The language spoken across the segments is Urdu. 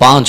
5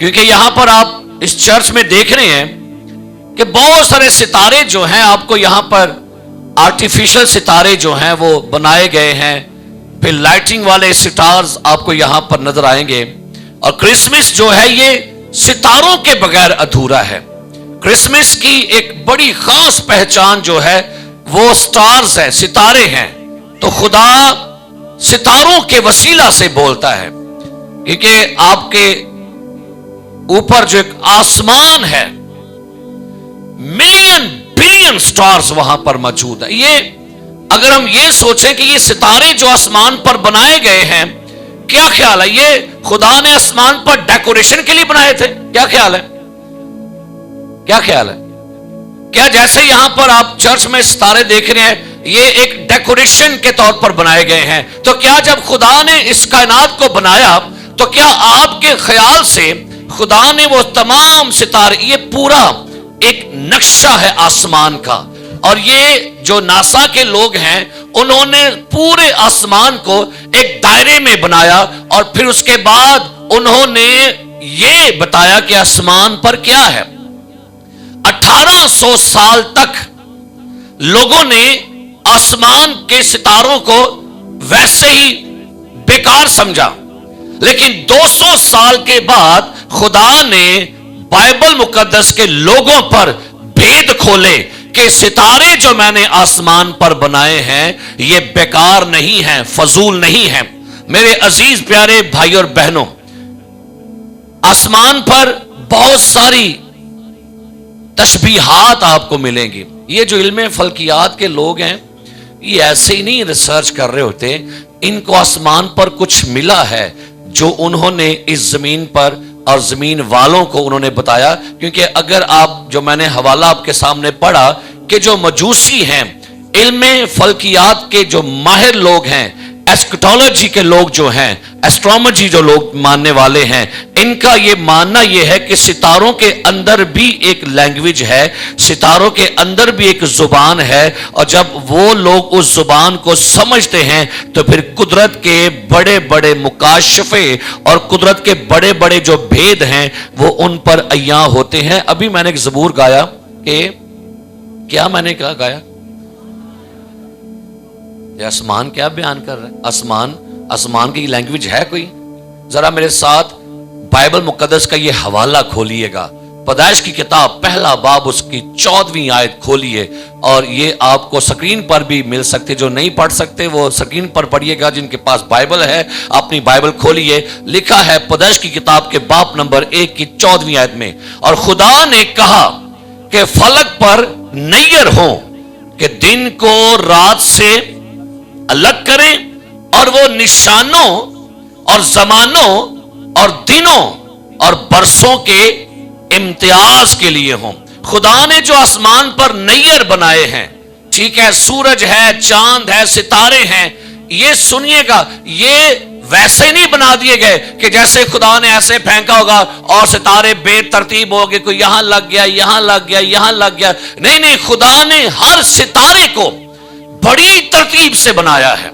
کیونکہ یہاں پر آپ اس چرچ میں دیکھ رہے ہیں کہ بہت سارے ستارے جو ہیں آپ کو یہاں پر آرٹیفیشل ستارے جو ہیں وہ بنائے گئے ہیں، پھر لائٹنگ والے سٹارز آپ کو یہاں پر نظر آئیں گے. اور کرسمس جو ہے یہ ستاروں کے بغیر ادھورا ہے. کرسمس کی ایک بڑی خاص پہچان جو ہے وہ سٹارز ہیں، ستارے ہیں. تو خدا ستاروں کے وسیلہ سے بولتا ہے، کیونکہ آپ کے اوپر جو ایک آسمان ہے، ملین بلین سٹارز وہاں پر موجود ہے. یہ اگر ہم یہ سوچیں کہ یہ ستارے جو آسمان پر بنائے گئے ہیں، کیا خیال ہے یہ خدا نے آسمان پر ڈیکوریشن کے لیے بنائے تھے؟ کیا خیال ہے؟ کیا خیال ہے؟ کیا جیسے یہاں پر آپ چرچ میں ستارے دیکھ رہے ہیں یہ ایک ڈیکوریشن کے طور پر بنائے گئے ہیں؟ تو کیا جب خدا نے اس کائنات کو بنایا تو کیا آپ کے خیال سے خدا نے وہ تمام ستارے، یہ پورا ایک نقشہ ہے آسمان کا، اور یہ جو ناسا کے لوگ ہیں انہوں نے پورے آسمان کو ایک دائرے میں بنایا، اور پھر اس کے بعد انہوں نے یہ بتایا کہ آسمان پر کیا ہے. 1800 سال تک لوگوں نے آسمان کے ستاروں کو ویسے ہی بیکار سمجھا، لیکن 200 سال کے بعد خدا نے بائبل مقدس کے لوگوں پر بھید کھولے کہ ستارے جو میں نے آسمان پر بنائے ہیں یہ بیکار نہیں ہیں، فضول نہیں ہیں. میرے عزیز پیارے بھائی اور بہنوں، آسمان پر بہت ساری تشبیہات آپ کو ملیں گی. یہ جو علم فلکیات کے لوگ ہیں یہ ایسے ہی نہیں ریسرچ کر رہے ہوتے، ان کو آسمان پر کچھ ملا ہے جو انہوں نے اس زمین پر اور زمین والوں کو انہوں نے بتایا. کیونکہ اگر آپ جو میں نے حوالہ آپ کے سامنے پڑھا کہ جو مجوسی ہیں، علم فلکیات کے جو ماہر لوگ ہیں، ایسکٹولوجی کے لوگ جو ہیں، ایسٹروموجی جو لوگ ماننے والے ہیں، ان کا یہ ماننا یہ ہے کہ ستاروں کے اندر بھی ایک لینگویج ہے، ستاروں کے اندر بھی ایک زبان ہے، اور جب وہ لوگ اس زبان کو سمجھتے ہیں تو پھر قدرت کے بڑے بڑے مکاشفے اور قدرت کے بڑے بڑے جو بھید ہیں وہ ان پر عیاں ہوتے ہیں. ابھی میں نے ایک زبور گایا کہ کیا میں نے کہا گایا؟ یہ آسمان کیا بیان کر رہے ہیں؟ آسمان کی لینگویج ہے کوئی؟ ذرا میرے ساتھ بائبل مقدس کا یہ حوالہ کھولیے گا، پیدائش کی کتاب پہلا باب اس کی 14ویں آیت کھولیے، اور یہ آپ کو سکرین پر بھی مل سکتے. جو نہیں پڑھ سکتے وہ سکرین پر پڑھیے گا، جن کے پاس بائبل ہے اپنی بائبل کھولیے. لکھا ہے پیدائش کی کتاب کے باب نمبر 1 کی 14ویں آیت میں، اور خدا نے کہا کہ فلک پر نیر ہوں کہ دن کو رات سے الگ کریں، اور وہ نشانوں اور زمانوں اور دنوں اور برسوں کے امتیاز کے لیے ہوں. خدا نے جو آسمان پر نیر بنائے ہیں، ٹھیک ہے، سورج ہے، چاند ہے، ستارے ہیں، یہ سنیے گا، یہ ویسے نہیں بنا دیے گئے کہ جیسے خدا نے ایسے پھینکا ہوگا اور ستارے بے ترتیب ہو گئے، کوئی یہاں لگ گیا، یہاں لگ گیا، یہاں لگ گیا. نہیں، خدا نے ہر ستارے کو بڑی ترتیب سے بنایا ہے.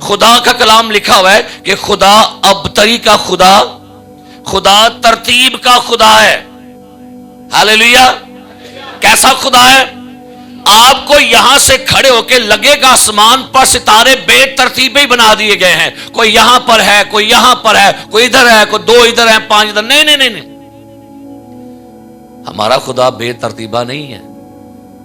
خدا کا کلام لکھا ہوا ہے کہ خدا ابتری کا خدا ترتیب کا خدا ہے. ہاللیلویا. کیسا خدا ہے؟ آپ کو یہاں سے کھڑے ہو کے لگے گا آسمان پر ستارے بے ترتیبیں بنا دیے گئے ہیں، کوئی یہاں پر ہے، کوئی یہاں پر ہے، کوئی ادھر ہے، کوئی 2 ادھر ہیں، 5 ادھر. نہیں، ہمارا خدا بے ترتیبہ نہیں ہے.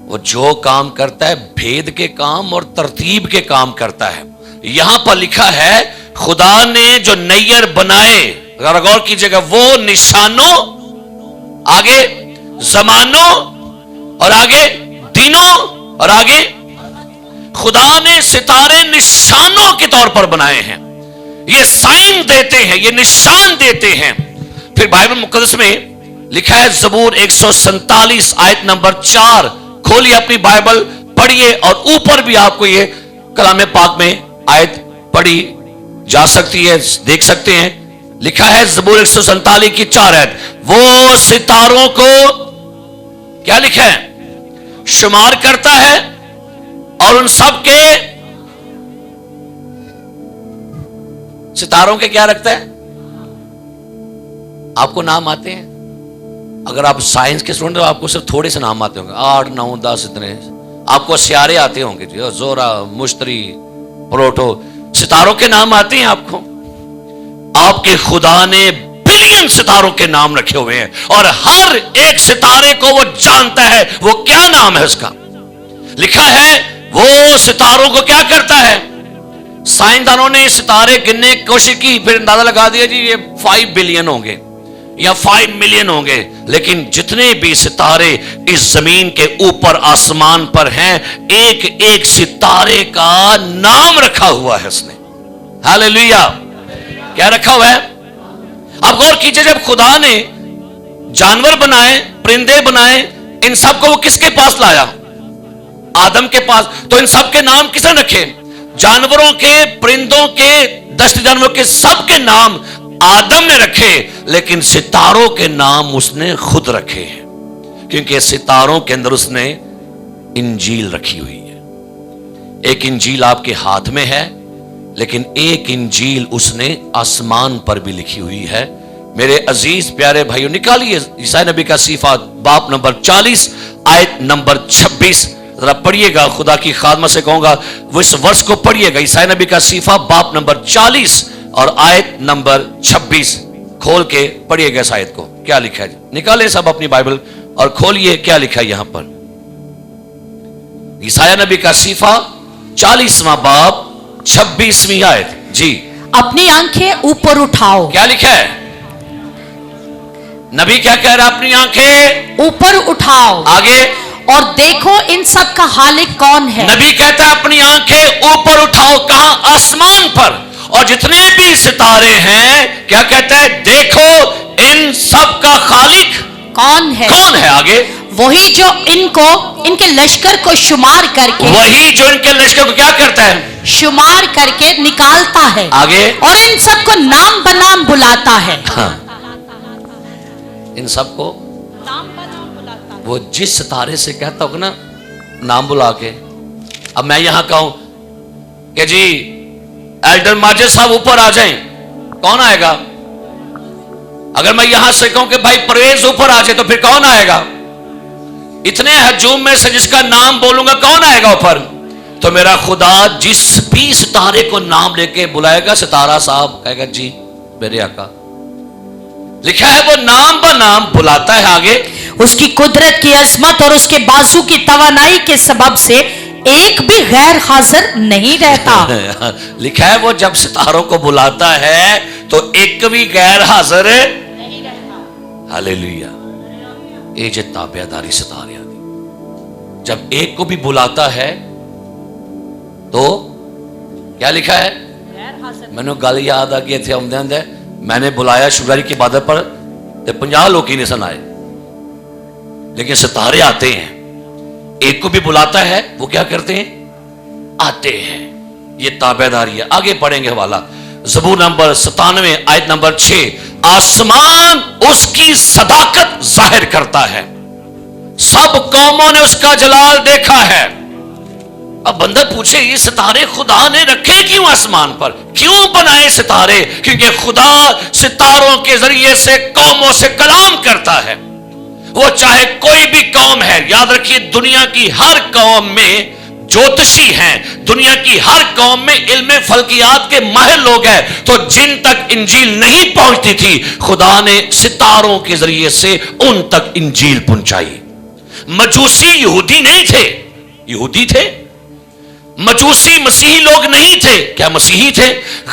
وہ جو کام کرتا ہے بھید کے کام اور ترتیب کے کام کرتا ہے. یہاں پر لکھا ہے خدا نے جو نیر بنائے، اگر غور کیجئے گا، وہ نشانوں، آگے زمانوں، اور آگے دنوں، اور آگے خدا نے ستارے نشانوں کے طور پر بنائے ہیں. یہ سائن دیتے ہیں، یہ نشان دیتے ہیں. پھر بائبل مقدس میں لکھا ہے زبور 147 آیت نمبر 4، کھولیے اپنی بائبل، پڑھیے، اور اوپر بھی آپ کو یہ کلام پاک میں آیت پڑھی جا سکتی ہے، دیکھ سکتے ہیں. لکھا ہے زبور 147 کی 4 آیت، وہ ستاروں کو کیا لکھا ہے؟ شمار کرتا ہے، اور ان سب کے ستاروں کے کیا رکھتا ہے؟ آپ کو نام آتے ہیں؟ اگر آپ سائنس کے اسٹوڈنٹ آپ کو صرف تھوڑے سے نام آتے ہوں گے, 8 9 10 اتنے. آپ کو سیارے آتے ہوں گے, جی زورا, مشتری, پروٹو, ستاروں کے نام آتے ہیں آپ کو. آپ کے خدا نے بلین ستاروں کے نام رکھے ہوئے ہیں, اور ہر ایک ستارے کو وہ جانتا ہے وہ کیا نام ہے اس کا. لکھا ہے وہ ستاروں کو کیا کرتا ہے. سائنسدانوں نے ستارے گننے کی کوشش کی, پھر اندازہ لگا دیا جی یہ 5 بلین ہوں گے یا 5 ملین ہوں گے, لیکن جتنے بھی ستارے اس زمین کے اوپر آسمان پر ہیں, ایک ایک ستارے کا نام رکھا ہوا ہے اس نے. ہاللیلویا. کیا رکھا ہوا ہے؟ اب غور کیجئے, جب خدا نے جانور بنائے, پرندے بنائے, ان سب کو وہ کس کے پاس لایا؟ آدم کے پاس. تو ان سب کے نام کس نے رکھے؟ جانوروں کے, پرندوں کے, دشت جانوروں کے, سب کے نام آدم نے رکھے, لیکن ستاروں کے نام اس نے خود رکھے ہیں, کیونکہ ستاروں کے اندر اس نے انجیل رکھی ہوئی ہے. ایک انجیل آپ کے ہاتھ میں ہے, لیکن ایک انجیل اس نے آسمان پر بھی لکھی ہوئی ہے. میرے عزیز پیارے بھائیوں, نکالیے عیسائی نبی کا صحیفہ باب نمبر 40 آیت نمبر 26, ذرا پڑھیے گا. خدا کی خادمت سے کہوں گا وہ اس ورس کو پڑھیے گا. عیسائی نبی کا صحیفہ باب نمبر 40 اور آیت نمبر 26 کھول کے پڑھیے گا اس آیت کو. کیا لکھا ہے؟ نکالے سب اپنی بائبل اور کھولیے کیا لکھا ہے یہاں پر. عیسائی نبی کا صحیفہ 40واں باب 26ویں آیت. جی, اپنی آنکھیں اوپر اٹھاؤ. کیا لکھا ہے؟ نبی کیا کہہ رہا ہے؟ اپنی آنکھیں اوپر اٹھاؤ. آگے, اور دیکھو ان سب کا خالق کون ہے. نبی کہتا ہے اپنی آنکھیں اوپر اٹھاؤ. کہاں؟ آسمان پر. اور جتنے بھی ستارے ہیں, کیا کہتا ہے؟ دیکھو ان سب کا خالق کون ہے. کون ہے؟ آگے, وہی جو ان کے لشکر کو شمار کر کے, وہی جو ان کے لشکر کو کیا کرتا ہے؟ شمار کر کے نکالتا ہے. آگے, اور ان سب کو نام بنام بلاتا ہے. ہاں, ان سب کو وہ جس ستارے سے کہتا ہوگا نا نام بلا کے. اب میں یہاں کہوں کہ جی ایلڈر ماجد صاحب اوپر آ جائیں, کون آئے گا؟ اگر میں یہاں سے کہوں کہ بھائی پرویز اوپر آ جائے تو پھر کون آئے گا؟ اتنے ہجوم میں سے جس کا نام بولوں گا کون آئے گا اوپر؟ تو میرا خدا جس بھی ستارے کو نام لے کے بلائے گا, ستارہ صاحب کہے گا جی میرے آقا. لکھا ہے وہ نام بنام بلاتا ہے. آگے, اس کی قدرت کی عظمت اور اس کے بازو کی توانائی کے سبب سے ایک بھی غیر حاضر نہیں رہتا. لکھا ہے وہ جب ستاروں کو بلاتا ہے تو ایک بھی غیر حاضر نہیں رہتا. ہاللیلویا. اے جے تابع داری ستارے آدھی, جب ایک کو بھی بلاتا ہے تو کیا لکھا ہے؟ میں نے گل یاد آ گئی تھے آمدے, میں نے بلایا شکرگزاری کی عبادت پر 50 لوگ ہی نہیں سن آئے, لیکن ستارے آتے ہیں. ایک کو بھی بلاتا ہے وہ کیا کرتے ہیں؟ آتے ہیں. یہ تابع داری ہے. آگے پڑھیں گے حوالہ زبور نمبر 97 آیت نمبر 6. آسمان اس کی صداقت ظاہر کرتا ہے, سب قوموں نے اس کا جلال دیکھا ہے. اب بندہ پوچھے یہ ستارے خدا نے رکھے کیوں آسمان پر؟ کیوں بنائے ستارے؟ کیونکہ خدا ستاروں کے ذریعے سے قوموں سے کلام کرتا ہے. وہ چاہے کوئی بھی قوم ہے, یاد رکھیے دنیا کی ہر قوم میں جوتشی ہیں, دنیا کی ہر قوم میں علم فلکیات کے ماہر لوگ ہیں. تو جن تک انجیل نہیں پہنچتی تھی خدا نے ستاروں کے ذریعے سے ان تک انجیل پہنچائی. مجوسی یہودی نہیں تھے, یہودی تھے. مجوسی مسیحی لوگ نہیں تھے, کیا مسیحی تھے؟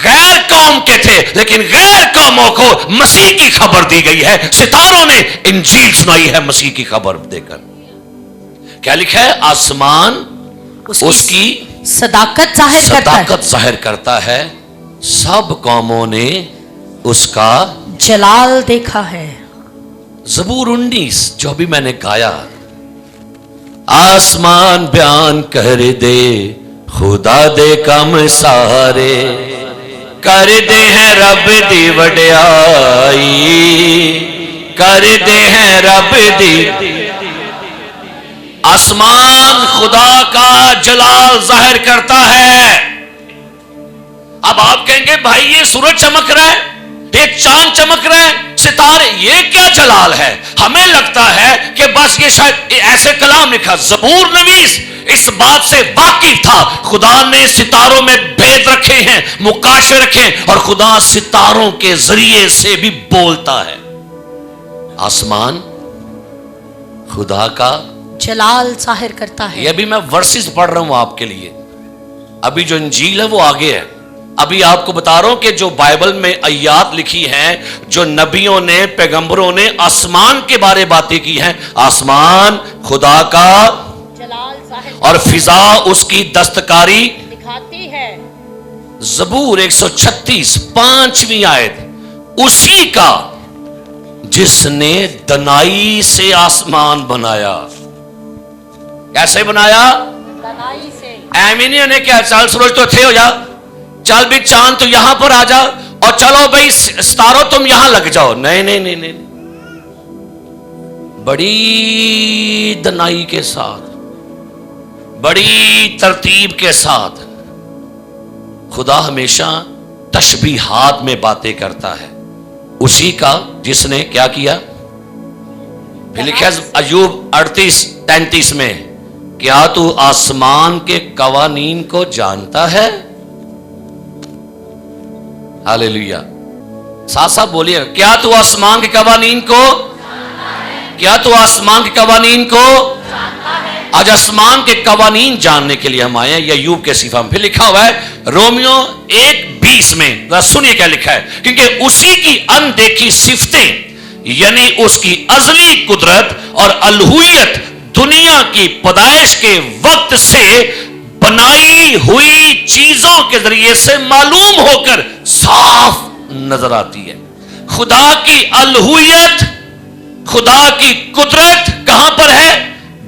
غیر قوم کے تھے, لیکن غیر قوموں کو مسیح کی خبر دی گئی ہے. ستاروں نے انجیل سنائی ہے مسیح کی خبر دے کر. کیا لکھا ہے؟ آسمان اس کی صداقت ظاہر کرتا ہے, سب قوموں نے اس کا جلال دیکھا ہے. زبور 19 جو بھی میں نے گایا, آسمان بیان کر دے خدا دے کم سارے, کر دے ہیں رب دی وڈیائی, کر دے ہیں رب دی. آسمان خدا کا جلال ظاہر کرتا ہے. اب آپ کہیں گے بھائی یہ سورج چمک رہا ہے, یہ چاند چمک رہا ہے, ستارے یہ کیا جلال ہے. ہمیں لگتا ہے کہ بس یہ شاید ایسے کلام لکھا. زبور نویس اس بات سے واقف تھا خدا نے ستاروں میں بھید رکھے ہیں, مکاشفے رکھے, اور خدا ستاروں کے ذریعے سے بھی بولتا ہے. آسمان خدا کا جلال ظاہر کرتا ہے. یہ ابھی میں ورسز پڑھ رہا ہوں آپ کے لیے. ابھی جو انجیل ہے وہ آگے ہے. ابھی آپ کو بتا رہا ہوں کہ جو بائبل میں آیات لکھی ہیں, جو نبیوں نے, پیغمبروں نے آسمان کے بارے باتیں کی ہیں. آسمان خدا کا جلال ظاہر اور فضا اس کی دستکاری دکھاتی ہے. زبور 136 5ویں آیت. اسی کا جس نے دنائی سے آسمان بنایا. کیسے بنایا؟ دنائی سے. ایمینی نے کیا چل سورج تو تھے ہو جا, چل بھی چاند تو یہاں پر آ جا, اور چلو بھائی ستاروں تم یہاں لگ جاؤ. نہیں نہیں نہیں نہیں, بڑی دنائی کے ساتھ, بڑی ترتیب کے ساتھ خدا ہمیشہ تشبیہات میں باتیں کرتا ہے. اسی کا جس نے کیا کیا. پھر لکھا ایوب 38-33 میں, کیا تو آسمان کے قوانین کو جانتا ہے. ہاللیلویہ. ساتھ ساتھ بولیے, کیا تو آسمان کے قوانین کو جانتا ہے. کیا تو آسمان کے قوانین کو جانتا ہے. آج آسمان کے قوانین جاننے کے لیے ہم آئے ہیں. یہ ایوب کے صفحہ میں پھر لکھا ہوا ہے رومیو 1:20 میں. سنیے کیا لکھا ہے. کیونکہ اسی کی اندیکھی صفتیں یعنی اس کی ازلی قدرت اور الوہیت دنیا کی پیدائش کے وقت سے بنائی ہوئی چیزوں کے ذریعے سے معلوم ہو کر صاف نظر آتی ہے. خدا کی الوہیت, خدا کی قدرت کہاں پر ہے؟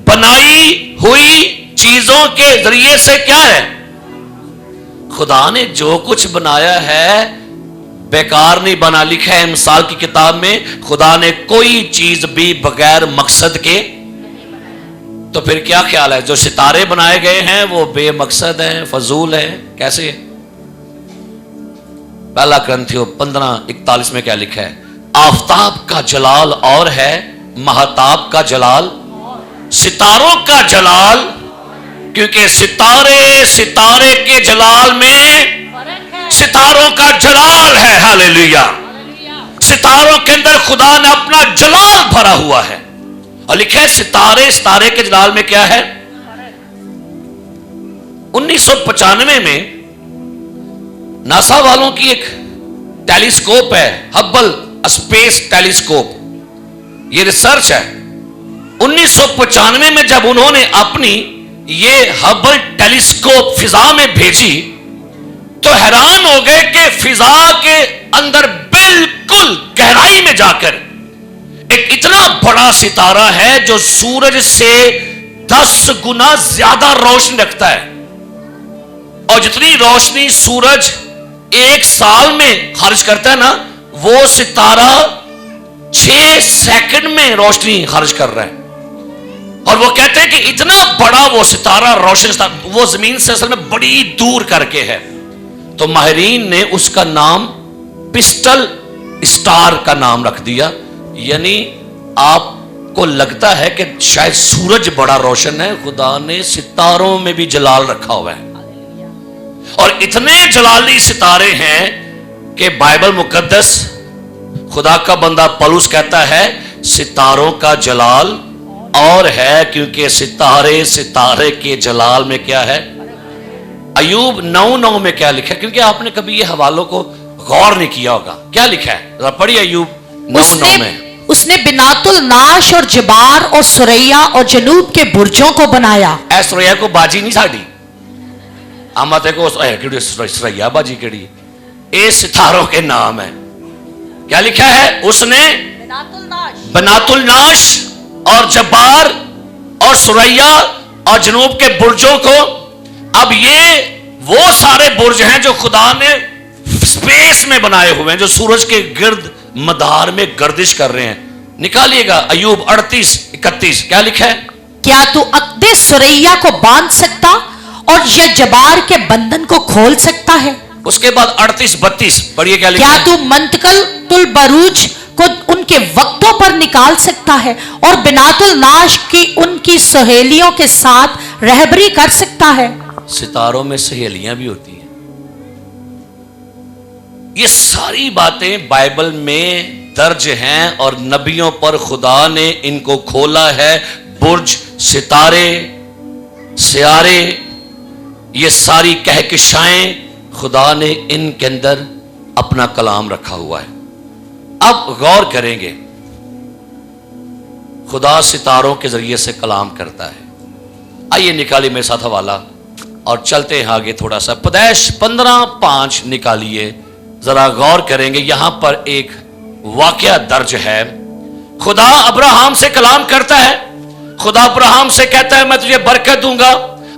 بنائی ہوئی چیزوں کے ذریعے سے. کیا ہے؟ خدا نے جو کچھ بنایا ہے بیکار نہیں بنا. لکھا ہے مثال کی کتاب میں, خدا نے کوئی چیز بھی بغیر مقصد کے. تو پھر کیا خیال ہے جو ستارے بنائے گئے ہیں وہ بے مقصد ہیں, فضول ہیں؟ کیسے؟ پہلا کرنتھیوں 15:41 میں کیا لکھا ہے؟ آفتاب کا جلال اور ہے, مہتاب کا جلال, ستاروں کا جلال. کیونکہ ستارے کے جلال میں ستاروں کا جلال ہے. ہاللیلویہ. ستاروں کے اندر خدا نے اپنا جلال بھرا ہوا ہے. اور لکھا ہے ستارے کے جلال میں کیا ہے. 1995 میں ناسا والوں کی ایک ٹیلیسکوپ ہے, ہبل اسپیس ٹیلیسکوپ. یہ ریسرچ ہے. 1995 میں جب انہوں نے اپنی یہ ہبل ٹیلیسکوپ فضا میں بھیجی تو حیران ہو گئے کہ فضا کے اندر بالکل گہرائی میں جا کر ایک اتنا بڑا ستارہ ہے جو سورج سے 10 گنا زیادہ روشنی رکھتا ہے. اور جتنی روشنی سورج ایک سال میں خارج کرتا ہے نا, وہ ستارہ 6 سیکنڈ میں روشنی خارج کر رہا ہے. اور وہ کہتے ہیں کہ اتنا بڑا وہ ستارہ روشن ستارہ وہ زمین سے اصل میں بڑی دور کر کے ہے. تو ماہرین نے اس کا نام پسٹل اسٹار کا نام رکھ دیا. یعنی آپ کو لگتا ہے کہ شاید سورج بڑا روشن ہے, خدا نے ستاروں میں بھی جلال رکھا ہوا ہے. اور اتنے جلالی ستارے ہیں کہ بائبل مقدس خدا کا بندہ پولس کہتا ہے ستاروں کا جلال اور ہے, کیونکہ ستارے کے جلال میں کیا ہے. ایوب 9:9 میں کیا لکھا ہے؟ کیونکہ آپ نے کبھی یہ حوالوں کو غور نہیں کیا ہوگا. کیا لکھا ہے ذرا پڑھیے ایوب 9:9 میں. اس نے بنات الناش اور جبار اور سریا اور جنوب کے برجوں کو بنایا. اے سریا کو باجی نہیں ساڑی آمد ہے کو سریا باجی کیڑی, اے ستاروں کے نام ہے. کیا لکھا ہے؟ اس نے بنات الناش اور جبار اور سریا اور جنوب کے برجوں کو. اب یہ وہ سارے برج ہیں جو خدا نے سپیس میں بنائے ہوئے ہیں, جو سورج کے گرد مدار میں گردش کر رہے ہیں. نکالیے گا ایوب 38:31. کیا لکھا ہے؟ کیا تو عقد سریا کو باندھ سکتا اور یا جبار کے بندھن کو کھول سکتا ہے؟ اس کے بعد 38:32 پڑھیے کیا لکھا کیا ہے؟ تو منتقل البروج کو ان کے وقتوں پر نکال سکتا ہے اور بنات الناش کی ان کی سہیلیوں کے ساتھ رہبری کر سکتا ہے. ستاروں میں سہیلیاں بھی ہوتی ہیں. یہ ساری باتیں بائبل میں درج ہیں اور نبیوں پر خدا نے ان کو کھولا ہے. برج، ستارے، سیارے، یہ ساری کہکشائیں خدا نے ان کے اندر اپنا کلام رکھا ہوا ہے. اب غور کریں گے، خدا ستاروں کے ذریعے سے کلام کرتا ہے. آئیے نکالیے میرے ساتھ حوالہ اور چلتے ہیں آگے تھوڑا سا. پیدائش 15:5 نکالیے، ذرا غور کریں گے. یہاں پر ایک واقعہ درج ہے. خدا ابراہم سے کلام کرتا ہے. خدا ابراہم سے کہتا ہے میں تجھے برکت دوں گا.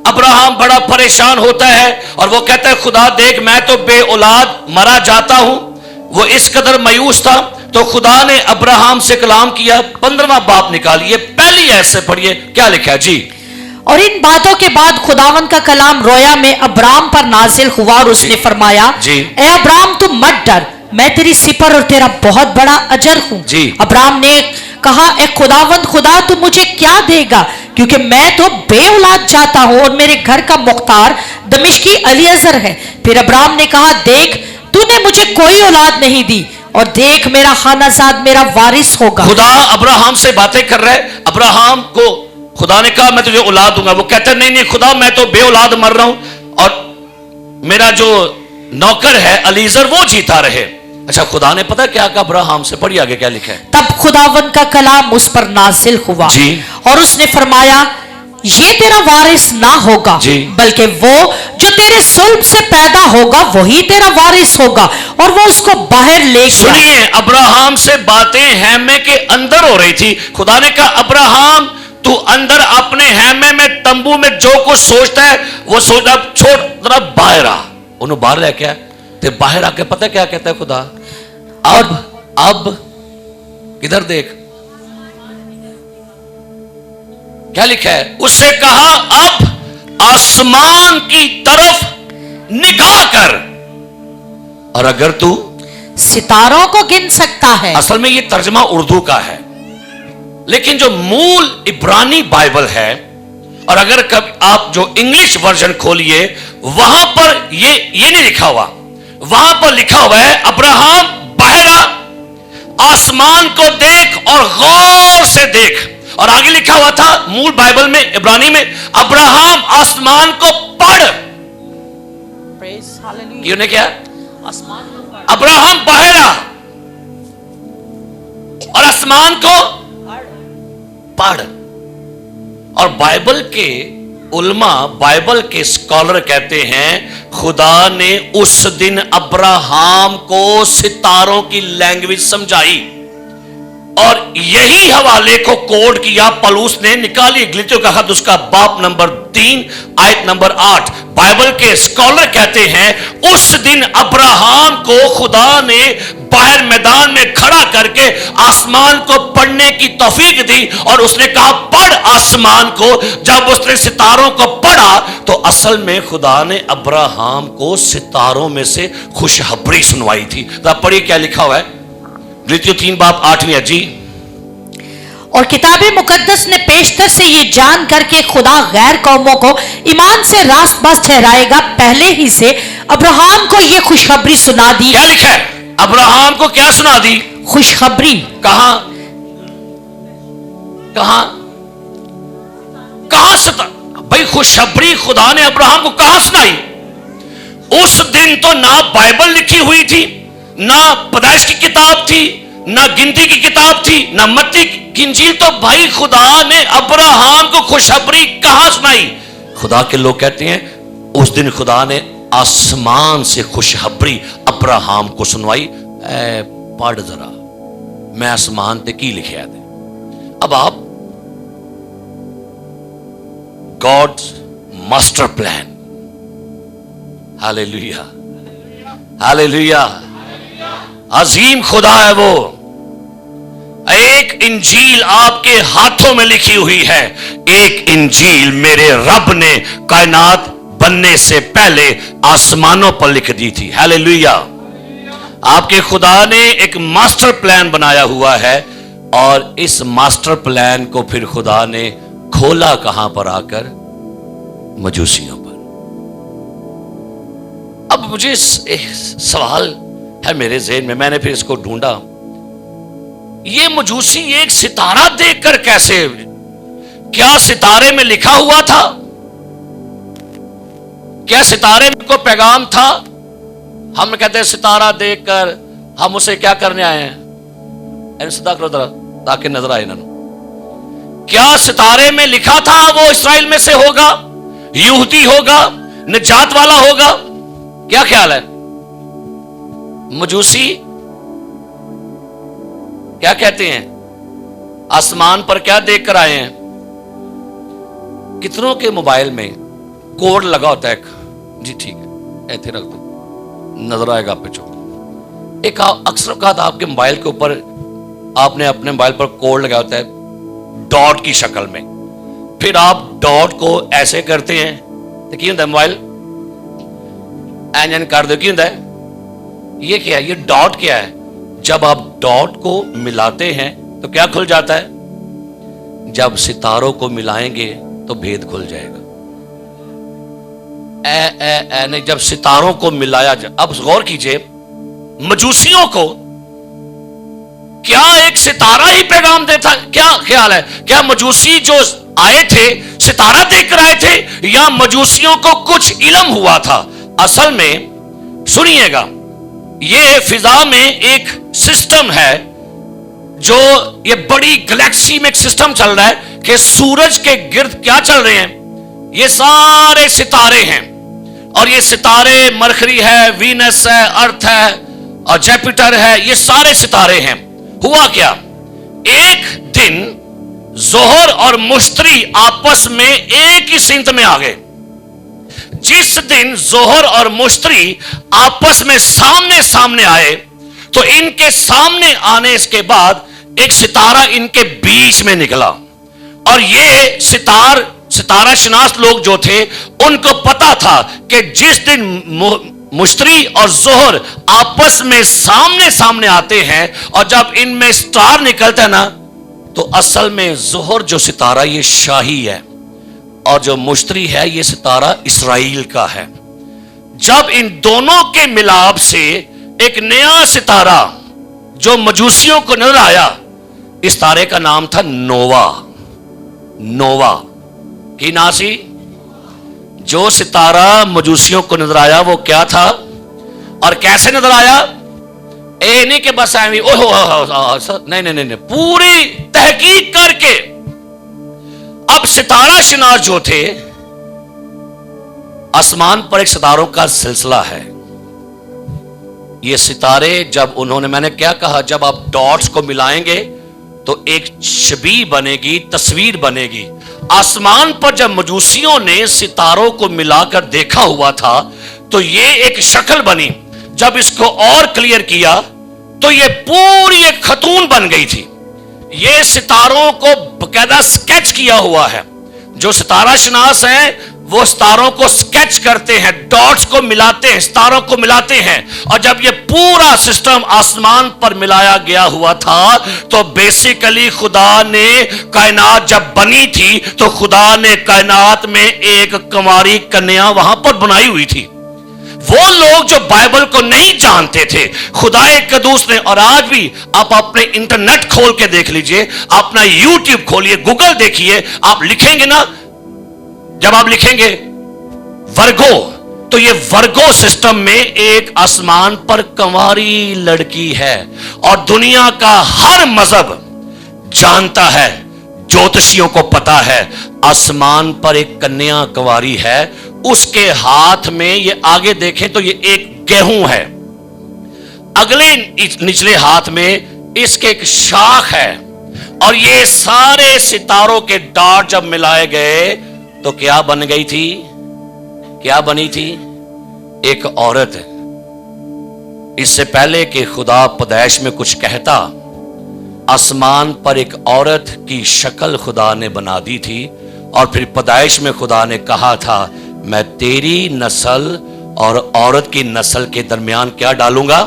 ابراہم بڑا پریشان ہوتا ہے اور وہ کہتا ہے خدا دیکھ میں تو بے اولاد مرا جاتا ہوں. وہ اس قدر مایوس تھا تو خدا نے ابراہم سے کلام کیا. 15واں باب نکالیے، پہلی آیت سے پڑھیے کیا لکھا ہے جی. اور ان باتوں کے بعد خداوند کا کلام رویا میں ابرام پر نازل ہوا اور اس نے فرمایا اے ابرام تم مت ڈر، میں تیری سپر اور تیرا بہت بڑا اجر ہوں. ابرام نے کہا اے خداوند خدا تو مجھے کیا دے گا، کیونکہ میں تو بے اولاد جاتا ہوں اور میرے گھر کا مختار دمشقی الیعزر ہے. پھر ابرام نے کہا دیکھ تو نے مجھے کوئی اولاد نہیں دی اور دیکھ میرا خانہ زاد میرا وارث ہوگا. خدا ابراہم سے باتیں کر رہے. ابراہم کو خدا نے کہا میں تجھے اولاد دوں گا. وہ کہتا ہے نہیں خدا میں تو بے اولاد مر رہا ہوں اور میرا جو نوکر ہے الیعزر وہ جیتا رہے. اچھا خدا نے پتا کیا کہا ابراہم سے؟ پڑھیے آگے کیا لکھا ہے. تب خداوند کا کلام اس پر نازل ہوا اور اس نے فرمایا یہ تیرا وارث نہ ہوگا بلکہ وہ جو تیرے صلب سے پیدا ہوگا وہی تیرا وارث ہوگا. اور وہ اس کو باہر لے گیا. سنیے ابراہم سے باتیں خیمے کے اندر ہو رہی تھی. خدا نے کہا ابراہم تو اندر اپنے خیمے میں تمبو میں جو کچھ سوچتا ہے وہ سوچتا چھوڑ ذرا باہر آ. انہوں باہر لے کے تے باہر آ کے پتہ کیا کہتا ہے خدا؟ اب کدھر دیکھ کیا لکھا ہے. اس سے کہا اب آسمان کی طرف نگاہ کر اور اگر تو ستاروں کو گن سکتا ہے. اصل میں یہ ترجمہ اردو کا ہے لیکن جو مول عبرانی بائبل ہے اور اگر کبھی آپ جو انگلش ورژن کھولیے وہاں پر یہ نہیں لکھا ہوا. وہاں پر لکھا ہوا ہے ابراہم باہر آ، آسمان کو دیکھ اور غور سے دیکھ. اور آگے لکھا ہوا تھا مول بائبل میں عبرانی میں ابراہم آسمان کو پڑھ. یہ نے کیا ابراہم باہر آ اور آسمان کو پڑھ. اور بائبل کے علماء بائبل کے اسکالر کہتے ہیں خدا نے اس دن ابراہم کو ستاروں کی لینگویج سمجھائی اور یہی حوالے کو کوڈ کیا پلوس نے. نکالی غلطیوں کا خط اس کا باب نمبر 3 آیت نمبر 8. بائبل کے اسکالر کہتے ہیں اس دن ابراہم کو خدا نے باہر میدان میں کھڑا کر کے آسمان کو پڑھنے کی توفیق دی اور اس نے کہا پڑھ آسمان کو. جب اس نے ستاروں کو پڑھا تو اصل میں خدا نے ابراہم کو ستاروں میں سے خوشخبری سنوائی تھی. پڑھیے کیا لکھا ہوا ہے غلطیوں 3 باب 8 جی. اور کتاب مقدس نے پیشتر سے یہ جان کر کے خدا غیر قوموں کو ایمان سے راست باز ٹھہرائے گا پہلے ہی سے ابراہم کو یہ خوشخبری سنا دی. کیا لکھا ہے؟ ابراہم کو کیا سنا دی؟ خوشخبری. کہاں ستا بھائی خوشخبری خدا نے ابراہم کو کہاں سنائی؟ اس دن تو نہ بائبل لکھی ہوئی تھی، نہ پیدائش کی کتاب تھی، نہ گنتی کی کتاب تھی، نہ متی کی انجیل. تو بھائی خدا نے ابراہم کو خوشخبری کہاں سنائی؟ خدا کے لوگ کہتے ہیں اس دن خدا نے آسمان سے خوشخبری ابراہم کو سنوائی. اے پڑھ ذرا میں آسمان تے کی لکھیا دے. اب آپ گاڈ ماسٹر پلان. ہاللیلویا ہاللیلویا. عظیم خدا ہے وہ. ایک انجیل آپ کے ہاتھوں میں لکھی ہوئی ہے. ایک انجیل میرے رب نے کائنات بننے سے پہلے آسمانوں پر لکھ دی تھی. ہاللیلویا آپ کے خدا نے ایک ماسٹر پلان بنایا ہوا ہے، اور اس ماسٹر پلان کو پھر خدا نے کھولا کہاں پر آ کر؟ مجوسیوں پر۔ اب مجھے سوال ہے میرے ذہن میں نے پھر اس کو ڈھونڈا، یہ مجوسی ایک ستارہ دیکھ کر کیسے؟ کیا ستارے میں لکھا ہوا تھا؟ کیا ستارے میں کوئی پیغام تھا؟ ہم کہتے ہیں ستارہ دیکھ کر ہم اسے کیا کرنے آئے ہیں؟ صدا کرو ذرا تاکہ نظر آئے انہوں۔ کیا ستارے میں لکھا تھا وہ اسرائیل میں سے ہوگا، یہودی ہوگا، نجات والا ہوگا؟ کیا خیال ہے؟ مجوسی کیا کہتے ہیں؟ آسمان پر کیا دیکھ کر آئے ہیں؟ کتنوں کے موبائل میں کوڈ لگا ہوتا ہے؟ جی ٹھیک ہے، ایتھے رکھ دو، نظر آئے گا آپ پہ چوک۔ ایک اکثر اوقات آپ کے موبائل کے اوپر آپ نے اپنے موبائل پر کوڈ لگا ہوتا ہے ڈاٹ کی شکل میں، پھر آپ ڈاٹ کو ایسے کرتے ہیں تو کی ہوتا ہے؟ موبائل اینجن کر دو، کی ہوتا ہے؟ یہ کیا ہے؟ یہ ڈاٹ کیا ہے؟ جب آپ ڈاٹ کو ملاتے ہیں تو کیا کھل جاتا ہے؟ جب ستاروں کو ملائیں گے تو بھید کھل جائے گا۔ نہیں، جب ستاروں کو ملایا جائے۔ اب غور کیجئے، مجوسیوں کو کیا ایک ستارہ ہی پیغام دیتا؟ کیا خیال ہے؟ کیا مجوسی جو آئے تھے ستارہ دیکھ کر آئے تھے، یا مجوسیوں کو کچھ علم ہوا تھا؟ اصل میں سنیے گا، یہ فضا میں ایک سسٹم ہے، جو یہ بڑی گلیکسی میں ایک سسٹم چل رہا ہے کہ سورج کے گرد کیا چل رہے ہیں؟ یہ سارے ستارے ہیں، اور یہ ستارے مرکری ہے، وینس ہے، ارتھ ہے، اور جیپیٹر ہے، یہ سارے ستارے ہیں۔ ہوا کیا؟ ایک دن ظہر اور مشتری آپس میں ایک ہی سمت میں آ گئے۔ جس دن ظہر اور مشتری آپس میں سامنے سامنے آئے تو ان کے سامنے آنے کے بعد ایک ستارہ ان کے بیچ میں نکلا، اور یہ ستارہ شناس لوگ جو تھے ان کو پتا تھا کہ جس دن مشتری اور ظہر آپس میں سامنے سامنے آتے ہیں اور جب ان میں سٹار نکلتا ہے نا، تو اصل میں ظہر جو ستارہ یہ شاہی ہے، اور جو مشتری ہے یہ ستارہ اسرائیل کا ہے۔ جب ان دونوں کے ملاپ سے ایک نیا ستارہ جو مجوسیوں کو نظر آیا، اس تارے کا نام تھا نووا۔ نووا کی ناسی، جو ستارہ مجوسیوں کو نظر آیا وہ کیا تھا اور کیسے نظر آیا؟ نہیں کہ بس نہیں، پوری تحقیق کر کے۔ اب ستارہ شناس جو تھے، آسمان پر ایک ستاروں کا سلسلہ ہے۔ یہ ستارے جب انہوں نے، میں نے کیا کہا، جب آپ ڈاٹس کو ملائیں گے تو ایک شبیہ بنے گی، تصویر بنے گی۔ آسمان پر جب مجوسیوں نے ستاروں کو ملا کر دیکھا ہوا تھا تو یہ ایک شکل بنی۔ جب اس کو اور کلیئر کیا تو یہ پوری ایک خاتون بن گئی تھی۔ یہ ستاروں کو باقاعدہ سکیچ کیا ہوا ہے۔ جو ستارہ شناس ہیں وہ ستاروں کو سکیچ کرتے ہیں، ڈاٹس کو ملاتے ہیں، ستاروں کو ملاتے ہیں، اور جب یہ پورا سسٹم آسمان پر ملایا گیا ہوا تھا تو بیسیکلی خدا نے کائنات جب بنی تھی تو خدا نے کائنات میں ایک کنواری کنیا وہاں پر بنائی ہوئی تھی۔ وہ لوگ جو بائبل کو نہیں جانتے تھے، خدا قدوس نے، اور آج بھی آپ اپنے انٹرنیٹ کھول کے دیکھ لیجئے، اپنا یوٹیوب کھولیے، گوگل دیکھیے، آپ لکھیں گے نا، جب آپ لکھیں گے ورگو، تو یہ ورگو سسٹم میں ایک آسمان پر کنواری لڑکی ہے، اور دنیا کا ہر مذہب جانتا ہے، جوتشیوں کو پتا ہے، آسمان پر ایک کنیا کنواری ہے۔ اس کے ہاتھ میں، یہ آگے دیکھیں تو یہ ایک گیہوں ہے، اگلے نچلے ہاتھ میں اس کے ایک شاخ ہے، اور یہ سارے ستاروں کے ڈاٹ جب ملائے گئے تو کیا بن گئی تھی؟ کیا بنی تھی؟ ایک عورت۔ اس سے پہلے کہ خدا پیدائش میں کچھ کہتا، آسمان پر ایک عورت کی شکل خدا نے بنا دی تھی، اور پھر پیدائش میں خدا نے کہا تھا میں تیری نسل اور عورت کی نسل کے درمیان کیا ڈالوں گا؟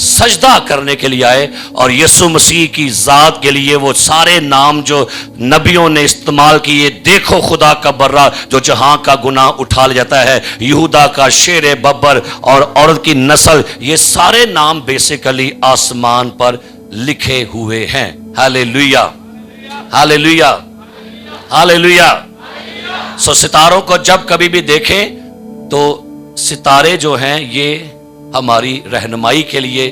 سجدہ کرنے کے لیے آئے اور یسوع مسیح کی ذات کے لیے وہ سارے نام جو نبیوں نے استعمال کیے، دیکھو خدا کا برا جو جہاں کا گناہ اٹھا لے جاتا ہے، یہودا کا شیر ببر اور عورت کی نسل، یہ سارے نام بیسیکلی آسمان پر لکھے ہوئے ہیں۔ ہاللیلویا، ہاللیلویا، ہاللیلویا۔ سو ستاروں کو جب کبھی بھی دیکھیں تو ستارے جو ہیں یہ ہماری رہنمائی کے لیے،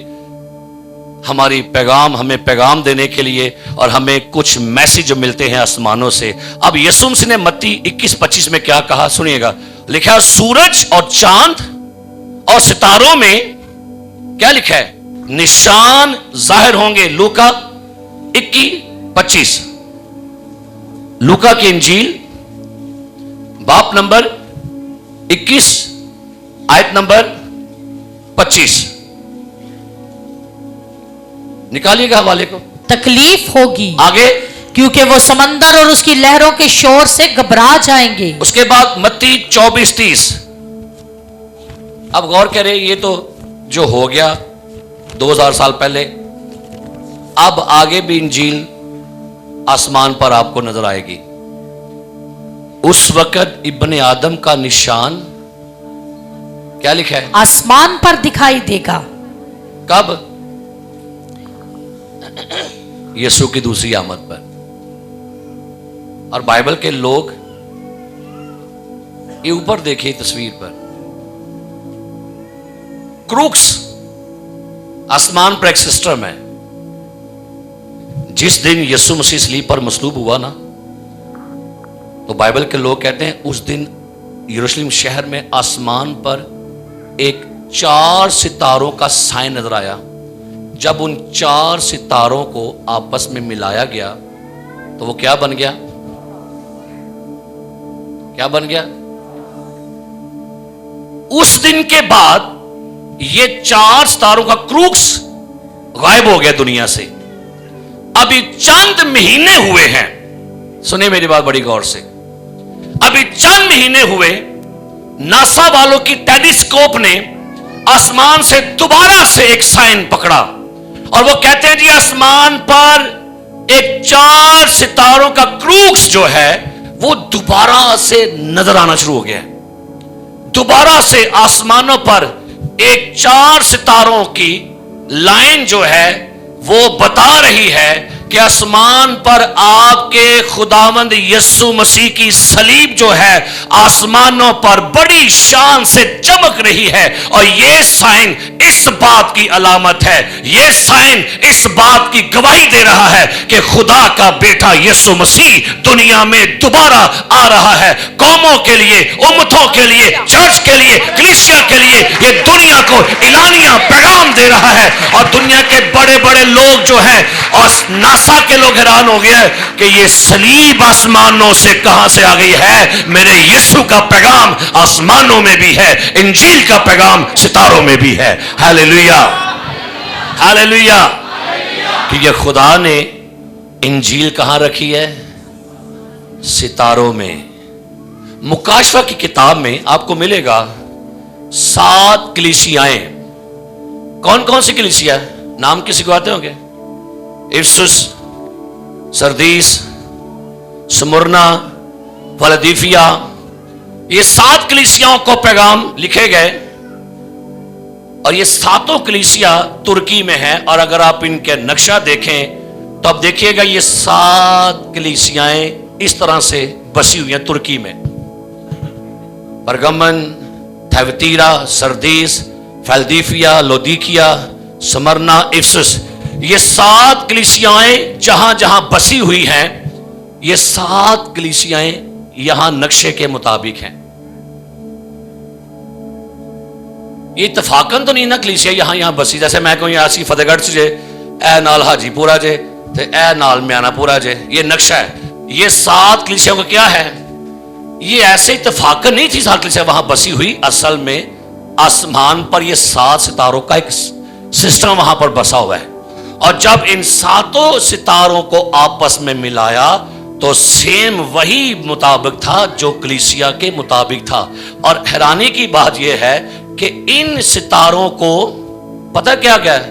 ہماری پیغام، ہمیں پیغام دینے کے لیے، اور ہمیں کچھ میسج ملتے ہیں آسمانوں سے۔ اب یسوع مسیح نے متی 21-25 میں کیا کہا سنیے گا، لکھا سورج اور چاند اور ستاروں میں کیا لکھا ہے، نشان ظاہر ہوں گے۔ لوکا 21-25، لوکا کی انجیل باب نمبر 21 آیت نمبر 25، نکالیے گا حوالے کو۔ تکلیف ہوگی آگے، کیونکہ وہ سمندر اور اس کی لہروں کے شور سے گھبرا جائیں گے۔ اس کے بعد متی 24-30۔ اب غور کریں، یہ تو جو ہو گیا 2000 سال پہلے، اب آگے بھی انجیل آسمان پر آپ کو نظر آئے گی۔ اس وقت ابن آدم کا نشان کیا لکھا ہے، آسمان پر دکھائی دے گا۔ کب؟ یسوع کی دوسری آمد پر۔ اور بائبل کے لوگ یہ اوپر دیکھیں تصویر پر، کروکس آسمان پر ایک سسٹم ہے۔ جس دن یسوع مسیح صلیب پر مصلوب ہوا نا، تو بائبل کے لوگ کہتے ہیں اس دن یروشلم شہر میں آسمان پر ایک 4 ستاروں کا سائن نظر آیا۔ جب ان 4 ستاروں کو آپس میں ملایا گیا تو وہ کیا بن گیا، کیا بن گیا؟ اس دن کے بعد یہ 4 ستاروں کا کروکس غائب ہو گیا دنیا سے۔ ابھی چند مہینے ہوئے ہیں، سنیں میری بات بڑی غور سے، ابھی چند مہینے ہوئے ناسا والوں کی ٹیلیسکوپ نے آسمان سے دوبارہ سے ایک سائن پکڑا، اور وہ کہتے ہیں جی آسمان پر ایک 4 ستاروں کا کروکس جو ہے وہ دوبارہ سے نظر آنا شروع ہو گیا ہے۔ دوبارہ سے آسمانوں پر ایک 4 ستاروں کی لائن جو ہے وہ بتا رہی ہے کہ آسمان پر آپ کے خداوند یسوع مسیح کی صلیب جو ہے آسمانوں پر بڑی شان سے چمک رہی ہے، اور یہ سائن اس بات کی علامت ہے، یہ سائن اس بات کی گواہی دے رہا ہے کہ خدا کا بیٹا یسوع مسیح دنیا میں دوبارہ آ رہا ہے، قوموں کے لیے، امتوں کے لیے، چرچ کے لیے، کلیسیا کے لیے، یہ دنیا کو اعلانیہ پیغام دے رہا ہے۔ اور دنیا کے بڑے بڑے لوگ جو ہیں اور ناسا کے لوگ حیران ہو گئے کہ یہ صلیب آسمانوں سے کہاں سے آ گئی ہے۔ میرے یسوع کا پیغام آسمانوں میں بھی ہے، انجیل کا پیغام ستاروں میں بھی ہے۔ ہاللیلویا، ہاللیلویا۔ کیونکہ خدا نے انجیل کہاں رکھی ہے؟ ستاروں میں۔ مکاشفہ کی کتاب میں آپ کو ملے گا 7 کلیسیائیں۔ کون کون سی کلیسیا؟ نام کسی کو آتے ہوں گے؟ افسس، سردیس، سمرنا، فلادیفیا، یہ 7 کلیسیاؤں کو پیغام لکھے گئے، اور یہ 7 کلیسیا ترکی میں ہیں۔ اور اگر آپ ان کے نقشہ دیکھیں تو آپ دیکھیے گا یہ 7 کلیسیائیں اس طرح سے بسی ہوئی ہیں ترکی میں، پرگمن، تھیوتیرا، سردیس، فلادیفیا، لودیکیا، سمرنا، افسس، یہ 7 کلیسیائیں جہاں جہاں بسی ہوئی ہیں، یہ 7 کلیسیائیں یہاں نقشے کے مطابق ہیں۔ یہ اتفاقاً تو نہیں نا کلیسیا یہاں بسی، جیسے میں کہوں یہاں سی فتح گڑھ سے اے نال حاجی پورا جے تے اے نال میانہ پورا جے، یہ نقشہ ہے۔ یہ 7 کلیسیاں کا کیا ہے؟ یہ ایسے اتفاقاً نہیں تھی 7 کلیسیاں وہاں بسی ہوئی، اصل میں آسمان پر یہ 7 ستاروں کا ایک سسٹم وہاں پر بسا ہوا ہے۔ اور جب ان 7 ستاروں کو آپس میں ملایا تو سیم وہی مطابق تھا جو کلیسیا کے مطابق تھا۔ اور حیرانی کی بات یہ ہے کہ ان ستاروں کو پتہ کیا ہے؟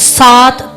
7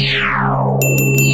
Yeah.